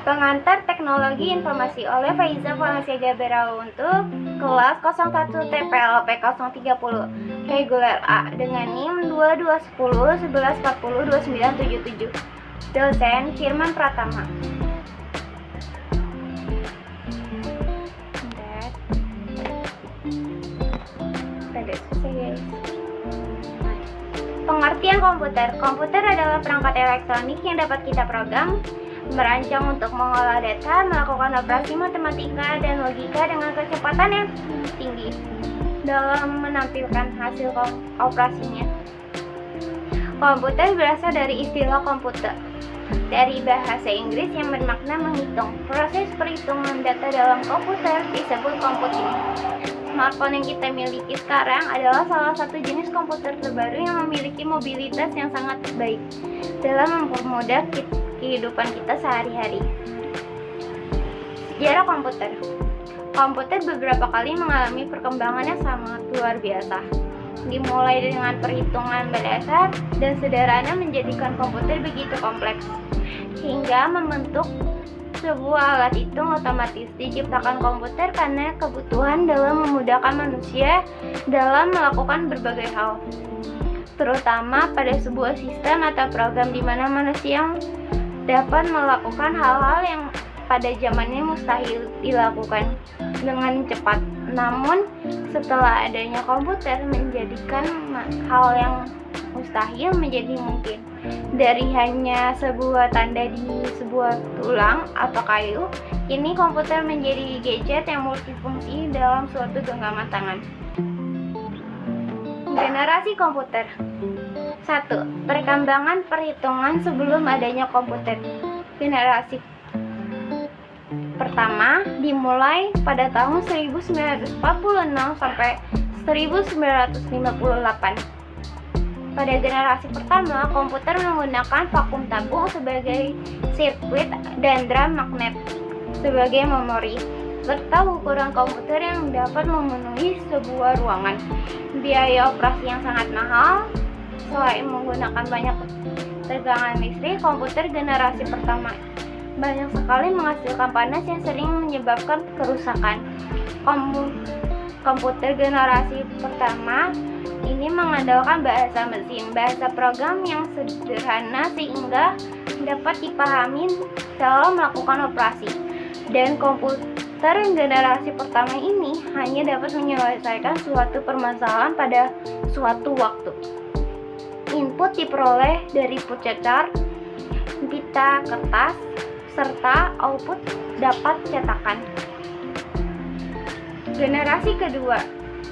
Pengantar Teknologi Informasi oleh Faiza Valencia Gabriel untuk kelas 01 TPLP 030 reguler A dengan NIM 2210 1140 2977. Dosen Firman Pratama. Pengertian komputer. Komputer adalah perangkat elektronik yang dapat kita program, merancang untuk mengolah data, melakukan operasi matematika dan logika dengan kecepatan yang tinggi dalam menampilkan hasil operasinya. Komputer berasal dari istilah komputer, dari bahasa Inggris yang bermakna menghitung. Proses perhitungan data dalam komputer disebut computing. Smartphone yang kita miliki sekarang adalah salah satu jenis komputer terbaru yang memiliki mobilitas yang sangat baik dalam mempermudah kehidupan kita sehari-hari. Sejarah komputer. Komputer beberapa kali mengalami perkembangan yang sangat luar biasa. Dimulai dengan perhitungan berdasar dan sederhana menjadikan komputer begitu kompleks, hingga membentuk sebuah alat hitung otomatis. Diciptakan komputer karena kebutuhan dalam memudahkan manusia dalam melakukan berbagai hal, terutama pada sebuah sistem atau program di mana manusia dapat melakukan hal-hal yang pada zamannya mustahil dilakukan dengan cepat. Namun, setelah adanya komputer menjadikan hal yang mustahil menjadi mungkin. Dari hanya sebuah tanda di sebuah tulang atau kayu, kini komputer menjadi gadget yang multifungsi dalam suatu genggaman tangan. Generasi komputer. 1. Perkembangan perhitungan sebelum adanya komputer. Generasi pertama dimulai pada tahun 1946 sampai 1958. Pada generasi pertama, komputer menggunakan vakum tabung sebagai sirkuit dan drum magnet sebagai memori, serta ukuran komputer yang dapat memenuhi sebuah ruangan. Biaya operasi yang sangat mahal. Selain menggunakan banyak tegangan listrik, komputer generasi pertama banyak sekali menghasilkan panas yang sering menyebabkan kerusakan. Komputer generasi pertama ini mengandalkan bahasa mesin, bahasa program yang sederhana sehingga dapat dipahami dalam melakukan operasi. Dan komputer generasi pertama ini hanya dapat menyelesaikan suatu permasalahan pada suatu waktu. Input diperoleh dari cecar, pita kertas, serta output dapat cetakan. Generasi kedua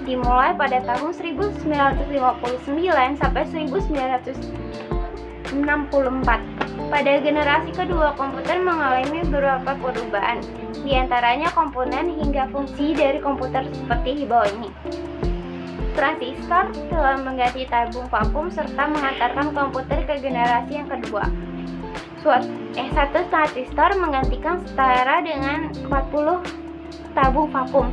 dimulai pada tahun 1959 sampai 1964. Pada generasi kedua, komputer mengalami beberapa perubahan, di antaranya komponen hingga fungsi dari komputer seperti di bawah ini. Transistor telah mengganti tabung vakum serta mengantarkan komputer ke generasi yang kedua. Satu transistor menggantikan setara dengan 40 tabung vakum.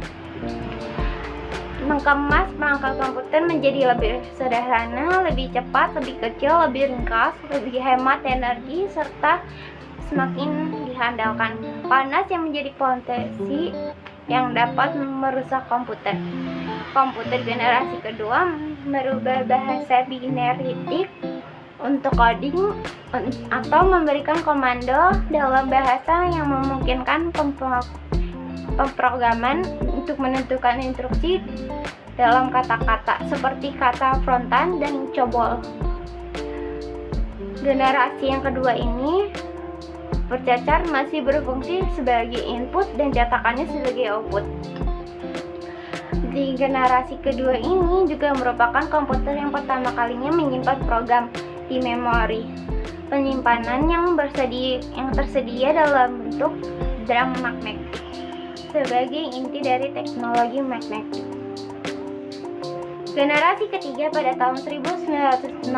Mengemas perangkat komputer menjadi lebih sederhana, lebih cepat, lebih kecil, lebih ringkas, lebih hemat energi, serta semakin diandalkan panas yang menjadi potensi yang dapat merusak komputer. Komputer generasi kedua merubah bahasa binaritik untuk coding atau memberikan komando dalam bahasa yang memungkinkan pemrograman untuk menentukan instruksi dalam kata-kata seperti kata frontan dan cobol. Generasi yang kedua ini bercecar masih berfungsi sebagai input dan cetakannya sebagai output. Di generasi kedua ini juga merupakan komputer yang pertama kalinya menyimpan program di memori penyimpanan yang tersedia dalam bentuk drum magnetik sebagai inti dari teknologi magnetik. Generasi ketiga pada tahun 1965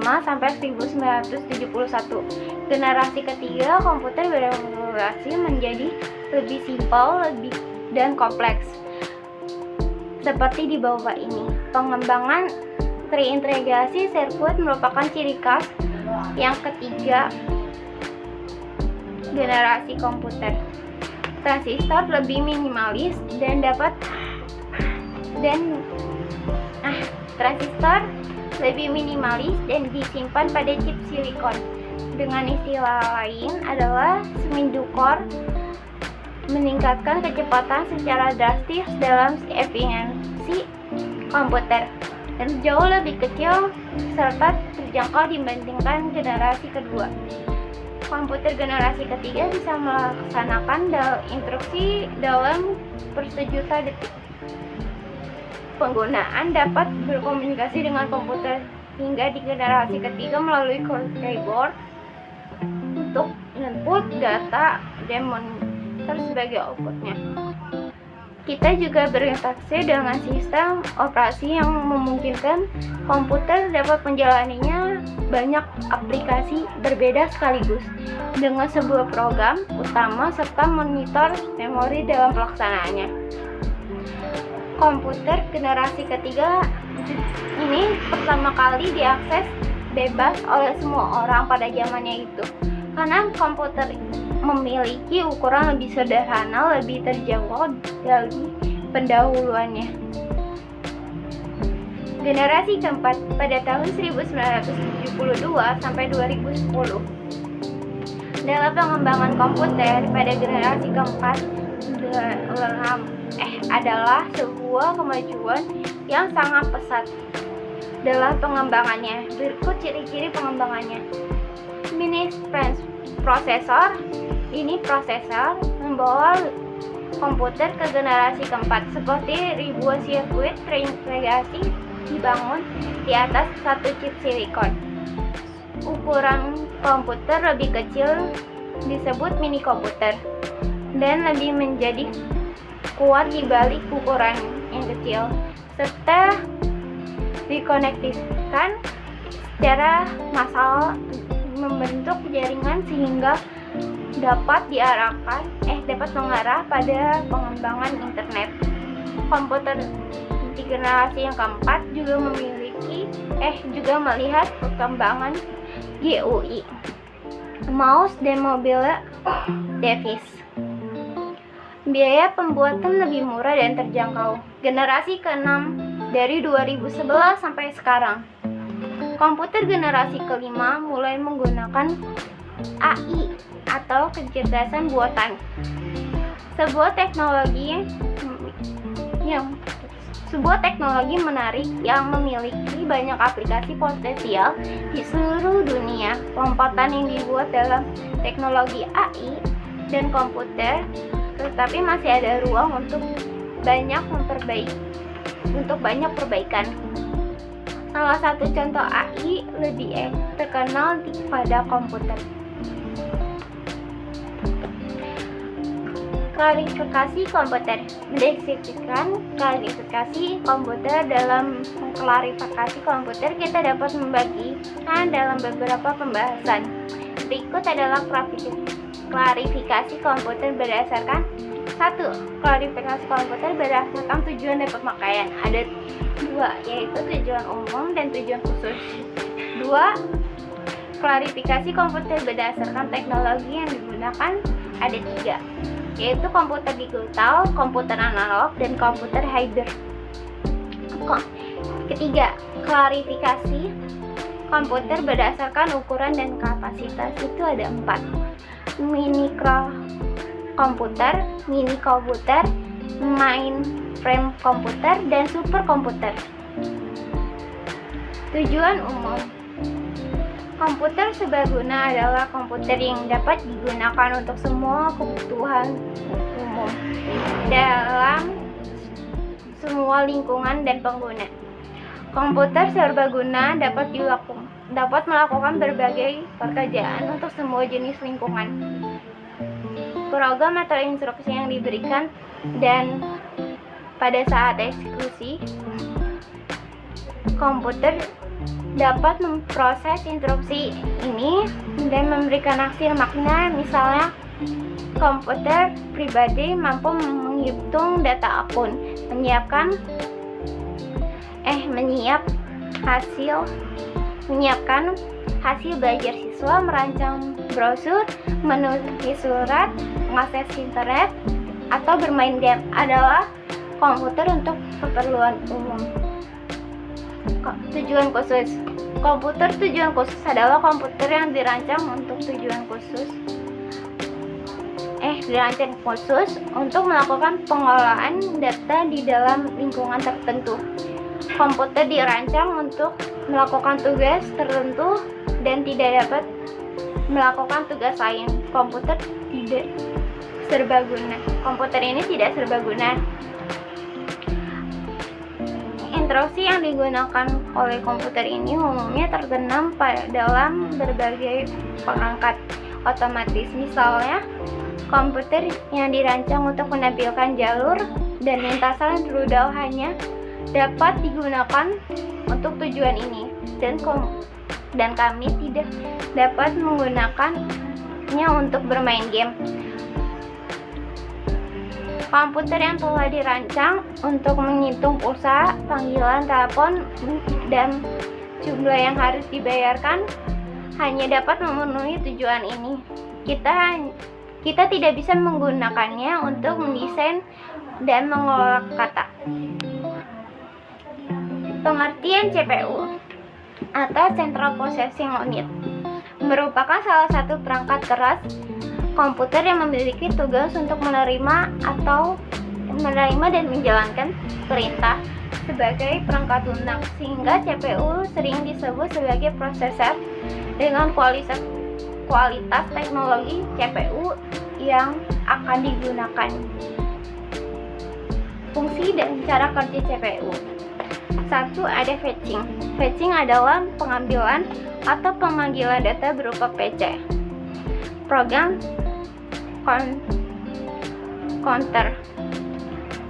sampai 1971. Generasi ketiga komputer berevolusi menjadi lebih simpel, dan kompleks. Seperti di bawah ini. Pengembangan terintegrasi sirkuit merupakan ciri khas yang ketiga generasi komputer. Transistor lebih minimalis dan disimpan pada chip silikon. Dengan istilah lain adalah seminggu core meningkatkan kecepatan secara drastis dalam efisiensi komputer dan jauh lebih kecil serta terjangkau dibandingkan generasi kedua. Komputer generasi ketiga bisa melaksanakan instruksi dalam persejuta detik. Penggunaan dapat berkomunikasi dengan komputer hingga di generasi ketiga melalui keyboard untuk input data dan monitor sebagai outputnya. Kita juga berinteraksi dengan sistem operasi yang memungkinkan komputer dapat menjalaninya banyak aplikasi berbeda sekaligus dengan sebuah program utama serta monitor memori dalam pelaksanaannya. Komputer generasi ketiga ini pertama kali diakses bebas oleh semua orang pada zamannya itu, karena komputer memiliki ukuran lebih sederhana, lebih terjangkau dari pendahuluannya. Generasi keempat pada tahun 1972 sampai 2010. Dalam pengembangan komputer pada generasi keempat adalah sebuah kemajuan yang sangat pesat dalam pengembangannya. Berikut ciri-ciri pengembangannya. Mini prosesor. Ini prosesor membawa komputer ke generasi keempat, seperti ribuan sirkuit terintegrasi dibangun di atas satu chip silikon. Ukuran komputer lebih kecil disebut mini komputer dan lebih menjadi kuat di balik ukuran yang kecil, serta dikonektikan secara massal membentuk jaringan sehingga dapat mengarah pada pengembangan internet. Komputer di generasi yang keempat juga melihat perkembangan GUI, mouse dan mobile device. Biaya pembuatan lebih murah dan terjangkau. Generasi ke-6 dari 2011 sampai sekarang. Komputer generasi ke-5 mulai menggunakan AI atau kecerdasan buatan. Sebuah teknologi menarik yang memiliki banyak aplikasi potensial di seluruh dunia. Lompatan yang dibuat dalam teknologi AI dan komputer, tetapi masih ada ruang untuk banyak perbaikan. Salah satu contoh AI lebih terkenal pada komputer. Klarifikasi komputer. Mendeskripsikan klarifikasi komputer. Dalam klarifikasi komputer kita dapat membagikan dalam beberapa pembahasan. Berikut adalah klarifikasi komputer berdasarkan 1. Klarifikasi komputer berdasarkan tujuan dan pemakaian. Ada 2, yaitu tujuan umum dan tujuan khusus. 2. Klarifikasi komputer berdasarkan teknologi yang digunakan. Ada 3, yaitu komputer digital, komputer analog, dan komputer hybrid. Ketiga, klarifikasi komputer berdasarkan ukuran dan kapasitas. Itu ada 4. Mini komputer, mainframe komputer, dan superkomputer. Tujuan umum. Komputer serbaguna adalah komputer yang dapat digunakan untuk semua kebutuhan umum dalam semua lingkungan dan pengguna. Komputer serbaguna dapat melakukan berbagai pekerjaan untuk semua jenis lingkungan. Program atau instruksi yang diberikan dan pada saat eksekusi, komputer dapat memproses instruksi ini dan memberikan hasil makna. Misalnya, komputer pribadi mampu menghitung data akun, menyiapkan hasil belajar siswa merancang brosur, menulis surat, mengakses internet, atau bermain game adalah komputer untuk keperluan umum. Tujuan khusus. Komputer tujuan khusus adalah komputer yang dirancang untuk tujuan khusus. Dirancang khusus untuk melakukan pengolahan data di dalam lingkungan tertentu. Komputer dirancang untuk melakukan tugas tertentu dan tidak dapat melakukan tugas lain. Komputer tidak serbaguna. Komputer ini tidak serbaguna. Instruksi yang digunakan oleh komputer ini umumnya tertanam dalam berbagai perangkat otomatis. Misalnya, komputer yang dirancang untuk menampilkan jalur dan lintasan rudal hanya dapat digunakan untuk tujuan ini, dan kami tidak dapat menggunakannya untuk bermain game. Komputer yang telah dirancang untuk menghitung pulsa, panggilan telepon, dan jumlah yang harus dibayarkan hanya dapat memenuhi tujuan ini. Kita tidak bisa menggunakannya untuk mendesain dan mengolah kata. Pengertian CPU atau Central Processing Unit merupakan salah satu perangkat keras komputer yang memiliki tugas untuk menerima dan menjalankan perintah sebagai perangkat lunak, sehingga CPU sering disebut sebagai prosesor dengan kualitas teknologi CPU yang akan digunakan. Fungsi dan cara kerja CPU. 1. Ada fetching. Fetching adalah pengambilan atau pemanggilan data berupa PC. Program counter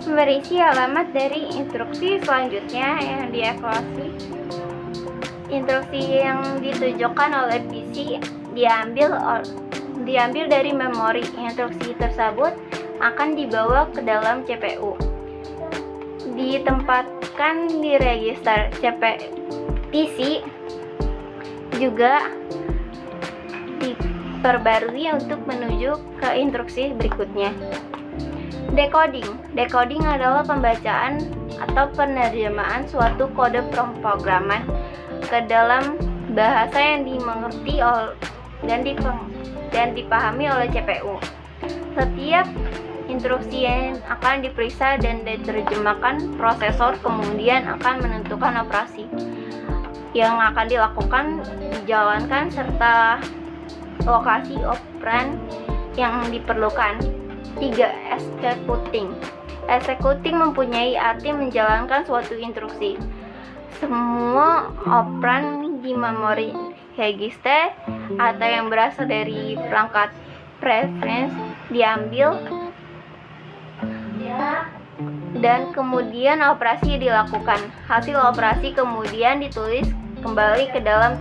berisi alamat dari instruksi selanjutnya yang dievaluasi. Instruksi yang ditujukan oleh PC diambil dari memori. Instruksi tersebut akan dibawa ke dalam CPU, ditempatkan di register PC, juga diperbarui untuk menuju ke instruksi berikutnya. Decoding adalah pembacaan atau penerjemahan suatu kode pemrograman ke dalam bahasa yang dimengerti dan dipahami oleh CPU. Setiap instruksi yang akan diperiksa dan diterjemahkan prosesor, kemudian akan menentukan operasi yang akan dijalankan serta lokasi operan yang diperlukan. 3. Executing mempunyai arti menjalankan suatu instruksi. Semua operan di memori register atau yang berasal dari perangkat preference diambil dan kemudian operasi dilakukan. Hasil operasi kemudian ditulis kembali ke dalam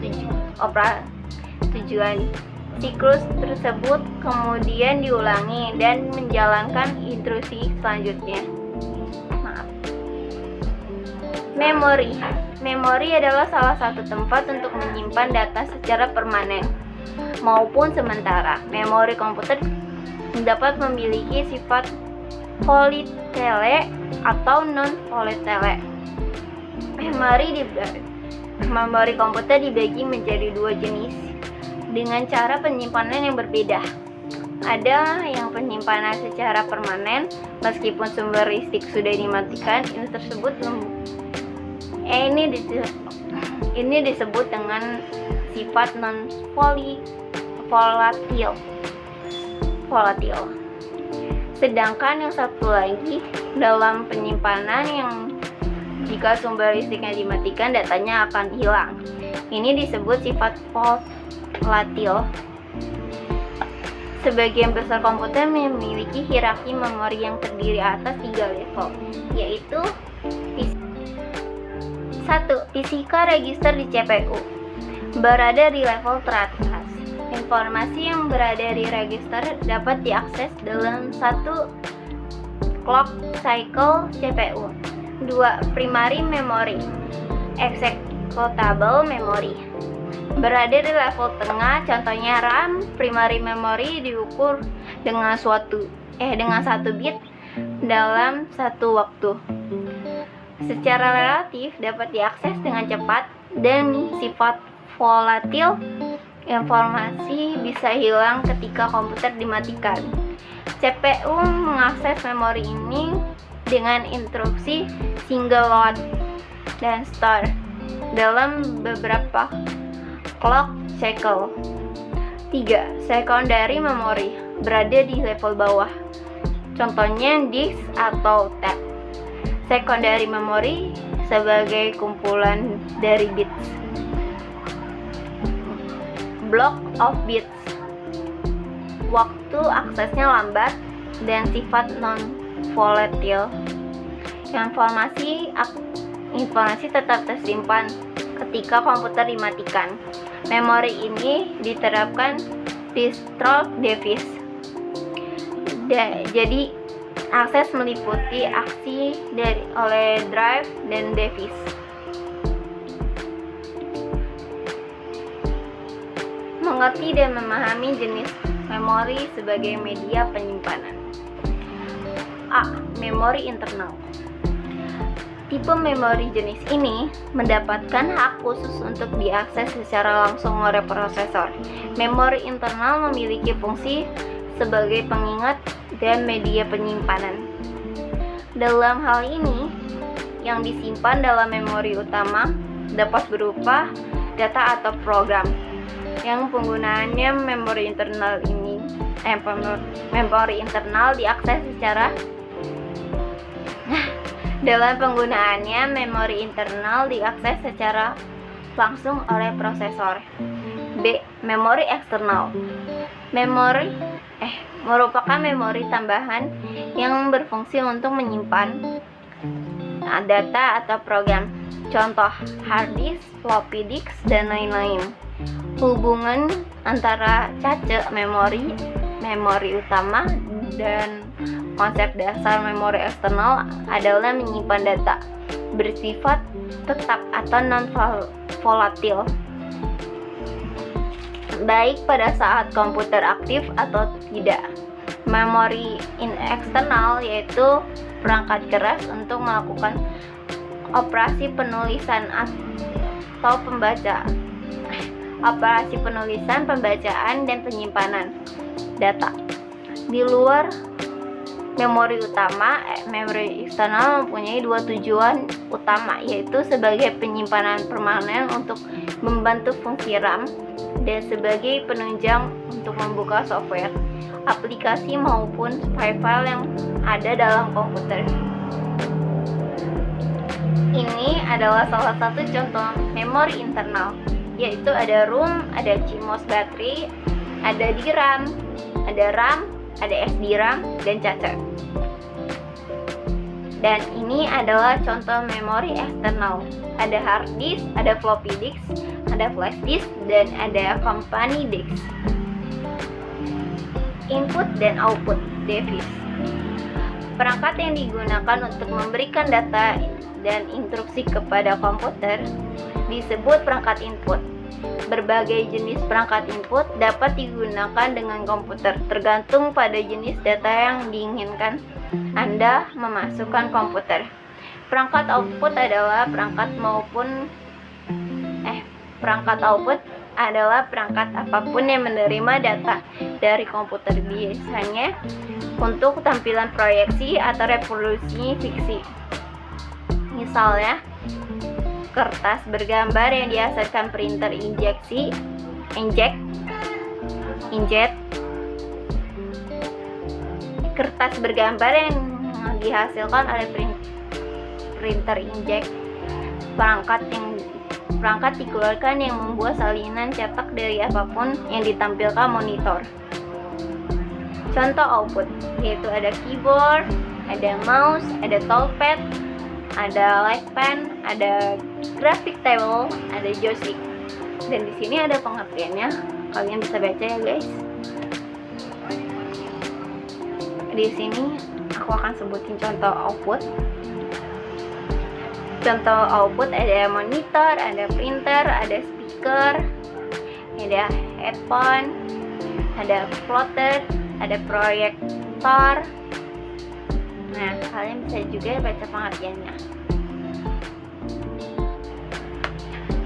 tujuan. Siklus tersebut kemudian diulangi dan menjalankan instruksi selanjutnya. Memori adalah salah satu tempat untuk menyimpan data secara permanen maupun sementara. Memori komputer dapat memiliki sifat volatile atau non-volatile. Memori komputer dibagi menjadi dua jenis dengan cara penyimpanan yang berbeda. Ada yang penyimpanan secara permanen meskipun sumber listrik sudah dimatikan. Ini disebut dengan sifat non-volatile. Sedangkan yang satu lagi dalam penyimpanan yang jika sumber listriknya dimatikan, datanya akan hilang. Ini disebut sifat volatile. Sebagian besar komputer memiliki hierarki memori yang terdiri atas 3 level, yaitu 1. Physical register di CPU berada di level teratas. Informasi yang berada di register dapat diakses dalam satu clock cycle CPU. 2. Primary memory, executable memory. berada di level tengah. Contohnya RAM, primary memory diukur dengan dengan 1 bit dalam satu waktu. Secara relatif dapat diakses dengan cepat dan sifat volatil. Informasi bisa hilang ketika komputer dimatikan. CPU mengakses memori ini dengan instruksi single load dan store dalam beberapa clock cycle. 3. Secondary memory berada di level bawah. Contohnya disk atau tab. Secondary memory sebagai kumpulan dari bits. Block of bits. Waktu aksesnya lambat dan sifat non-volatile. Informasi tetap tersimpan ketika komputer dimatikan. Memori ini diterapkan di stroke device. Jadi akses meliputi aksi oleh drive dan device. Mengerti dan memahami jenis memori sebagai media penyimpanan. A. Memori internal. Tipe memori jenis ini mendapatkan hak khusus untuk diakses secara langsung oleh prosesor. Memori internal memiliki fungsi sebagai pengingat dan media penyimpanan. Dalam hal ini, yang disimpan dalam memori utama dapat berupa data atau program. Yang penggunaannya memori internal diakses secara langsung oleh prosesor. B. Memori eksternal. Merupakan memori tambahan yang berfungsi untuk menyimpan data atau program. Contoh hard disk, floppy disk, dan lain-lain. Hubungan antara cache memori utama dan konsep dasar memori eksternal adalah menyimpan data bersifat tetap atau non-volatil, baik pada saat komputer aktif atau tidak. Memori eksternal yaitu perangkat keras untuk melakukan operasi penulisan, pembacaan, dan penyimpanan data. Di luar memori utama, memori eksternal mempunyai dua tujuan utama, yaitu sebagai penyimpanan permanen untuk membantu fungsi RAM dan sebagai penunjang untuk membuka software, aplikasi maupun file-file yang ada dalam komputer. Ini adalah salah satu contoh memori internal, yaitu ada ROM, ada CMOS baterai, ada DRAM, ada RAM, ada SDRAM, dan cache. Dan ini adalah contoh memori eksternal. Ada hard disk, ada floppy disk, ada flash disk, dan ada company disk. Input dan output device. Perangkat yang digunakan untuk memberikan data dan instruksi kepada komputer disebut perangkat input. Berbagai jenis perangkat input dapat digunakan dengan komputer tergantung pada jenis data yang diinginkan Anda memasukkan komputer. Perangkat output adalah perangkat apapun yang menerima data dari komputer, biasanya untuk tampilan proyeksi atau reproduksi fiksi. Misalnya, kertas bergambar yang dihasilkan printer inkjet, kertas bergambar yang dihasilkan oleh printer inkjet, perangkat dikeluarkan yang membuat salinan cetak dari apapun yang ditampilkan monitor. Contoh output yaitu ada keyboard, ada mouse, ada touchpad, ada light pen, ada graphic table, ada joystick. Dan di sini ada pengertiannya, kalian bisa baca ya guys. Di sini aku akan sebutin contoh output. Contoh output ada monitor, ada printer, ada speaker, Ada headphone, ada plotter, ada proyektor. Nah, kalian bisa juga baca pengertiannya.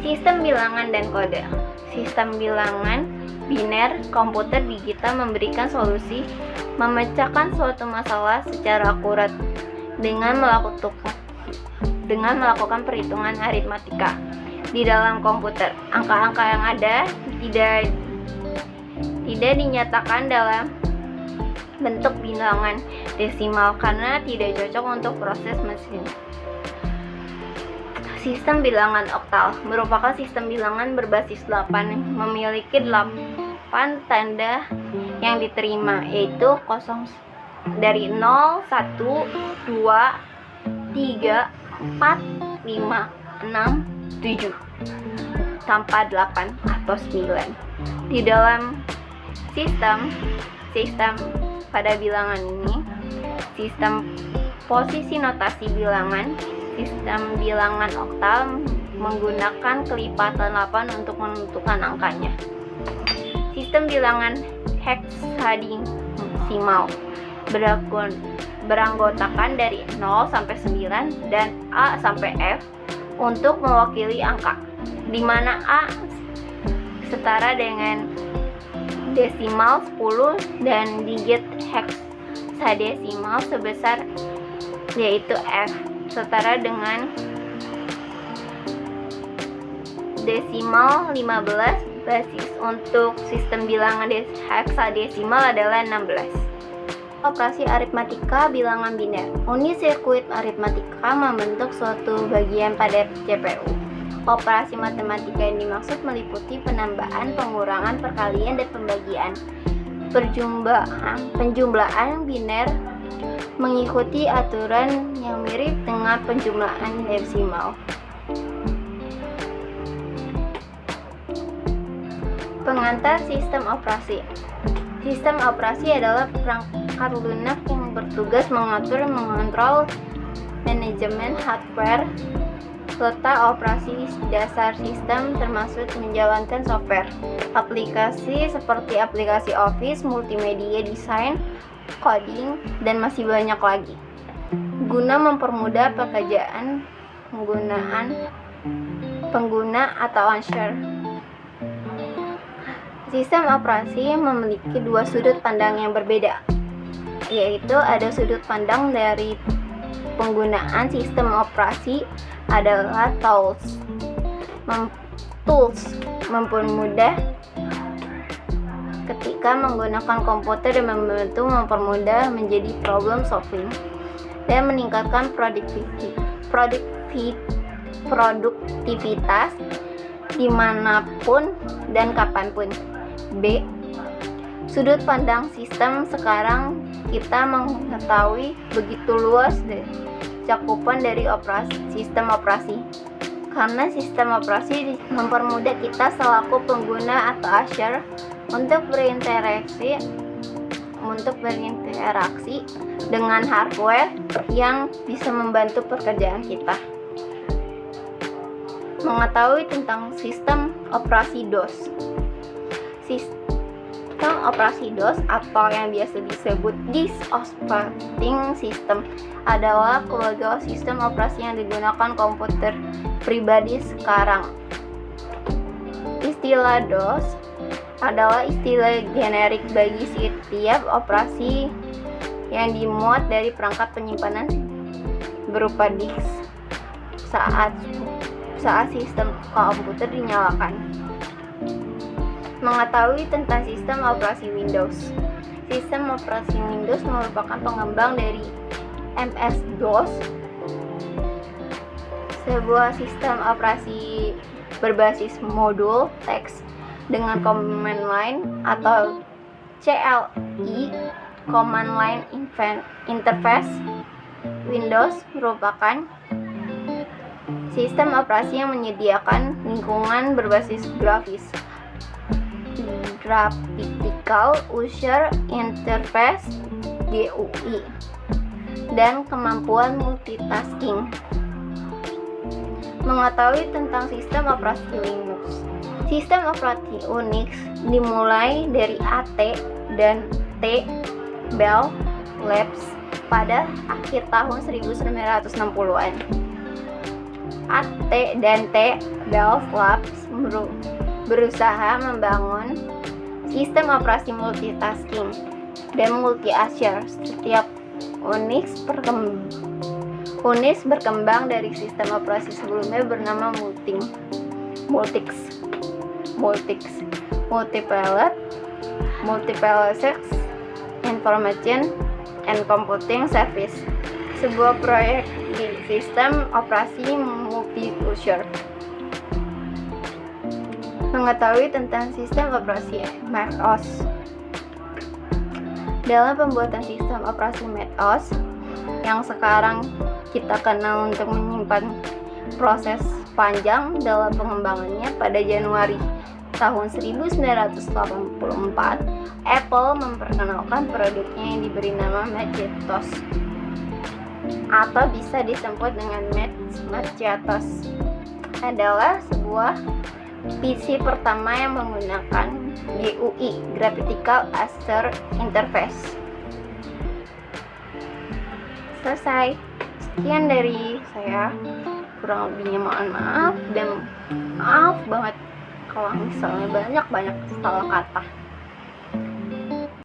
Sistem bilangan dan kode. Sistem bilangan biner komputer digital memberikan solusi memecahkan suatu masalah secara akurat dengan melakukan perhitungan aritmatika. Di dalam komputer, angka-angka yang ada tidak dinyatakan dalam bentuk bilangan desimal karena tidak cocok untuk proses mesin. Sistem bilangan oktal merupakan sistem bilangan berbasis 8 memiliki 8 tanda yang diterima, yaitu 0 dari 0, 1, 2, 3, 4, 5, 6, 7 tanpa 8 atau 9. Di dalam sistem pada bilangan ini, sistem posisi notasi bilangan, sistem bilangan oktal menggunakan kelipatan 8 untuk menentukan angkanya. Sistem bilangan heksadesimal beranggotakan dari 0 sampai 9 dan A sampai F untuk mewakili angka, di mana A setara dengan desimal 10 dan digit heksadesimal sebesar yaitu F setara dengan desimal 15. Basis untuk sistem bilangan heksadesimal adalah 16. Operasi aritmatika bilangan biner. Unit sirkuit aritmatika membentuk suatu bagian pada CPU. Operasi matematika yang dimaksud meliputi penambahan, pengurangan, perkalian, dan pembagian. Penjumlahan biner mengikuti aturan yang mirip dengan penjumlahan desimal. Pengantar sistem operasi. Sistem operasi adalah perangkat lunak yang bertugas mengatur, mengontrol, manajemen hardware, letak operasi dasar sistem termasuk menjalankan software, aplikasi seperti aplikasi Office, multimedia, desain, coding, dan masih banyak lagi, guna mempermudah pekerjaan pengguna atau user. Sistem operasi memiliki dua sudut pandang yang berbeda, yaitu ada sudut pandang dari penggunaan sistem operasi adalah tools mempermudah ketika menggunakan komputer dan membantu mempermudah menjadi problem solving dan meningkatkan produktivitas dimanapun dan kapanpun. B. Sudut pandang sistem. Sekarang kita mengetahui begitu luas cakupan dari sistem operasi, karena sistem operasi mempermudah kita selaku pengguna atau user untuk berinteraksi dengan hardware yang bisa membantu pekerjaan kita. Mengetahui tentang sistem operasi DOS. Sistem operasi DOS atau yang biasa disebut disk operating system adalah keluarga sistem operasi yang digunakan komputer pribadi sekarang. Istilah DOS adalah istilah generik bagi setiap operasi yang dimuat dari perangkat penyimpanan berupa disk saat sistem komputer dinyalakan. Mengetahui tentang sistem operasi Windows. Sistem operasi Windows merupakan pengembang dari MS-DOS, sebuah sistem operasi berbasis modul teks dengan command line atau CLI, command line interface. Windows merupakan sistem operasi yang menyediakan lingkungan berbasis grafis, Graphical User Interface (GUI), dan kemampuan multitasking. Mengetahui tentang sistem operasi Linux. Sistem operasi Unix dimulai dari AT dan T Bell Labs pada akhir tahun 1960-an. AT dan T Bell Labs berusaha membangun sistem operasi multitasking dan multi-azure. Setiap Unix berkembang dari sistem operasi sebelumnya bernama Multix, Multiplex Information and Computing Service, sebuah proyek di sistem operasi multi-user. Mengetahui tentang sistem operasi MacOS. Dalam pembuatan sistem operasi MacOS yang sekarang kita kenal untuk menyimpan proses panjang dalam pengembangannya, pada Januari tahun 1984, Apple memperkenalkan produknya yang diberi nama Macintosh atau bisa disebut dengan Macintosh. Adalah sebuah PC pertama yang menggunakan GUI, Graphical User Interface. Selesai. Sekian dari saya, kurang lebihnya mohon maaf, dan maaf banget kalau misalnya banyak salah kata.